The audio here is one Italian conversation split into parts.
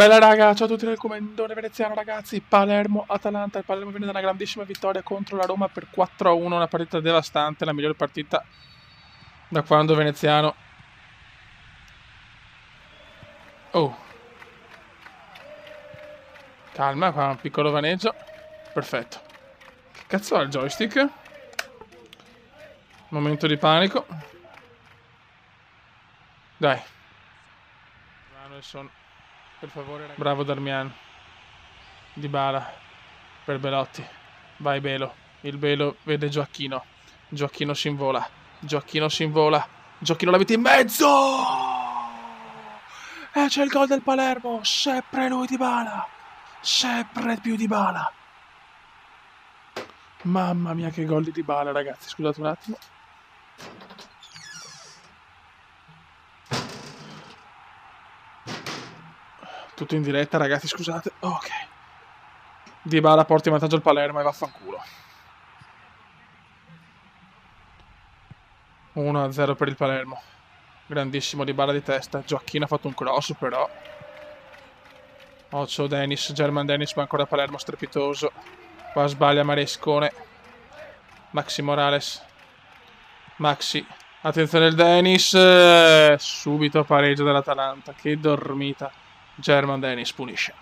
Bella raga, ciao a tutti nel comandone veneziano ragazzi, Palermo-Atalanta, il Palermo viene da una grandissima vittoria contro la Roma per 4-1, una partita devastante, la migliore partita da quando veneziano. Oh, calma, qua un piccolo vaneggio, perfetto. Che cazzo ha il joystick? Momento di panico. Dai. Manuelson, per favore ragazzi. Bravo Darmian. Dybala per Belotti. Vai Belo. Il Belo vede Gioacchino. Gioacchino si invola. Gioacchino si invola. Gioacchino la mette in mezzo. E c'è il gol del Palermo. Sempre lui Dybala. Sempre più Dybala. Mamma mia che gol di Dybala ragazzi. Scusate un attimo. Tutto in diretta ragazzi, scusate. Ok. Dybala porta in vantaggio il Palermo e vaffanculo. 1-0 per il Palermo. Grandissimo Dybala di testa. Gioacchino ha fatto un cross però. Occhio Dennis, German Dennis, ma ancora Palermo strepitoso. Qua sbaglia Marescone. Maxi Morales. Maxi. Attenzione il Dennis. Subito pareggio dell'Atalanta. Che dormita. German Dennis punisce.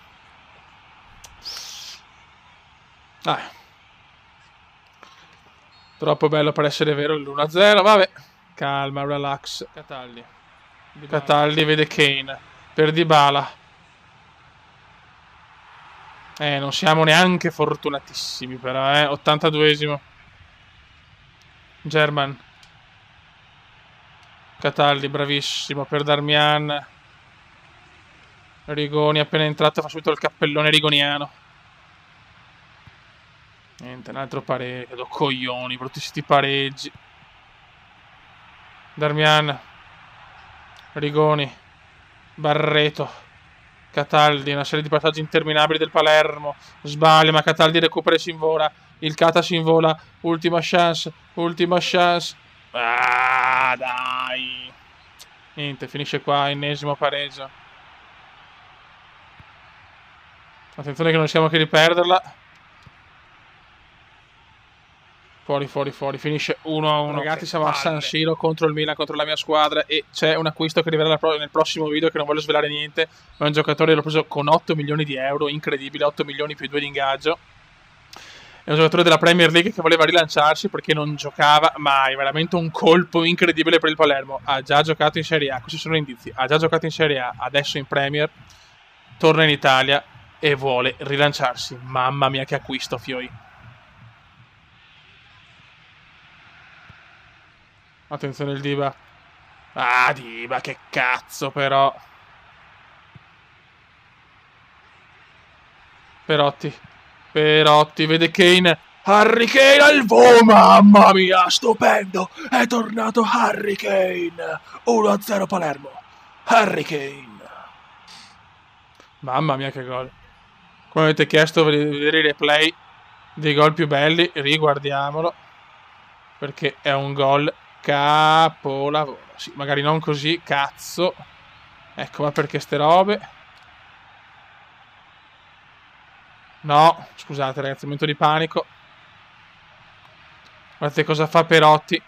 Troppo bello per essere vero l'1-0. Vabbè. Calma, relax. Cataldi. Cataldi vede Kane. Per Dybala. Non siamo neanche fortunatissimi però, 82esimo. German. Cataldi, bravissimo per Darmian. Rigoni appena entrato fa subito il cappellone rigoniano. Niente, un altro pareggio. Coglioni, bruttissimi pareggi. Darmian. Rigoni. Barreto. Cataldi, una serie di passaggi interminabili del Palermo. Sbaglia, ma Cataldi recupera e si invola. Il Cata si invola. Ultima chance. Ultima chance. Ah, dai. Niente, finisce qua. Ennesimo pareggio. Attenzione che non siamo che di perderla. Fuori. Finisce 1-1. Ragazzi, siamo a San Siro contro il Milan, contro la mia squadra. E c'è un acquisto che arriverà nel prossimo video, che non voglio svelare niente. Ma è un giocatore, l'ho preso con 8 milioni di euro. Incredibile, 8 milioni più 2 di ingaggio. È un giocatore della Premier League che voleva rilanciarsi perché non giocava mai. Veramente un colpo incredibile per il Palermo. Ha già giocato in Serie A, questi sono indizi. Ha già giocato in Serie A, adesso in Premier. Torna in Italia e vuole rilanciarsi. Mamma mia che acquisto, fioi. Attenzione il Diba. Ah, Diba, che cazzo però. Perotti, vede Kane. Harry Kane al volo, mamma mia, stupendo. È tornato Harry Kane. 1-0 Palermo. Harry Kane. Mamma mia che gol. Come avete chiesto di vedere i replay dei gol più belli, riguardiamolo. Perché è un gol capolavoro. Sì, magari non così, cazzo. Ecco, ma perché ste robe? No, scusate ragazzi, momento di panico. Guardate cosa fa Perotti.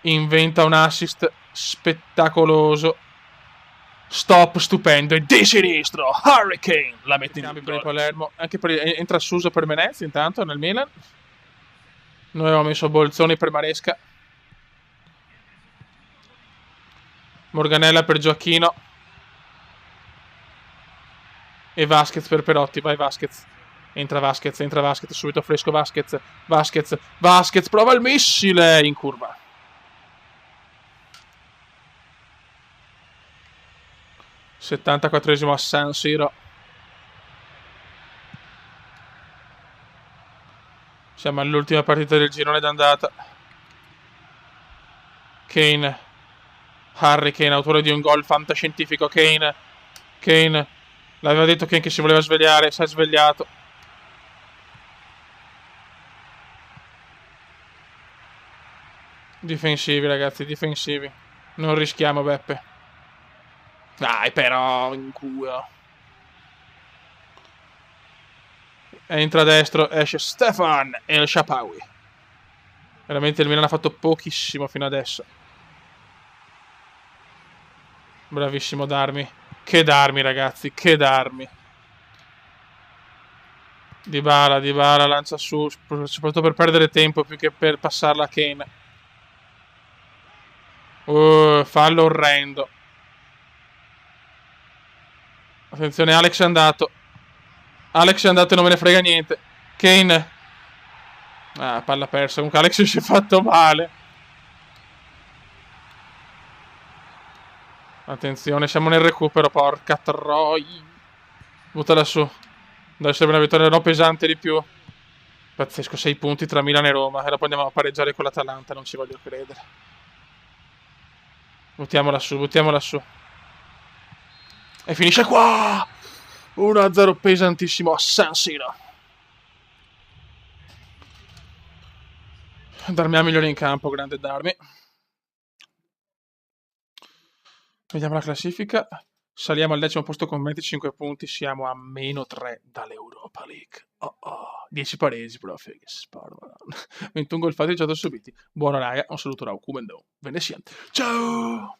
Inventa un assist spettacoloso. Stop stupendo e di sinistro. Hurricane la mette in cambio per il Palermo. Anche entra Suso per Menez intanto nel Milan. Noi avevamo messo Bolzoni per Maresca. Morganella per Gioacchino. E Vasquez per Perotti. Vai Vasquez. Entra Vasquez, subito fresco Vasquez, prova il missile in curva. (74esimo) a San Siro. Siamo all'ultima partita del girone d'andata. Kane. Harry Kane, autore di un gol fantascientifico. Kane. L'aveva detto Kane che si voleva svegliare, si è svegliato. Difensivi ragazzi, difensivi. Non rischiamo Beppe. Dai però, in culo. Entra a destro, esce Stefan El Shapawi. Veramente il Milan ha fatto pochissimo fino adesso. Bravissimo Darmi. Che Darmi, ragazzi, che Darmi. Dybala lancia su, soprattutto per perdere tempo più che per passarla a Kane. Fallo orrendo. Attenzione, Alex è andato. Alex è andato e non me ne frega niente. Kane. Ah, palla persa. Comunque Alex si è fatto male. Attenzione, siamo nel recupero, porca troia. Buttala su. Deve essere una vittoria no pesante di più. Pazzesco, 6 punti tra Milan e Roma. E dopo andiamo a pareggiare con l'Atalanta, non ci voglio credere. Buttiamola su, buttiamola su. E finisce qua! 1-0 pesantissimo a San Siro. Darmian migliore in campo, grande Darmi. Vediamo la classifica. Saliamo al 10° posto con 25 punti. Siamo a -3 dall'Europa League. 10 paresi, proprio. Che sparo, madonna. 21 gol fatti e 18 subiti. Buona raga, un saluto da Okumendo. Venesian. Ciao!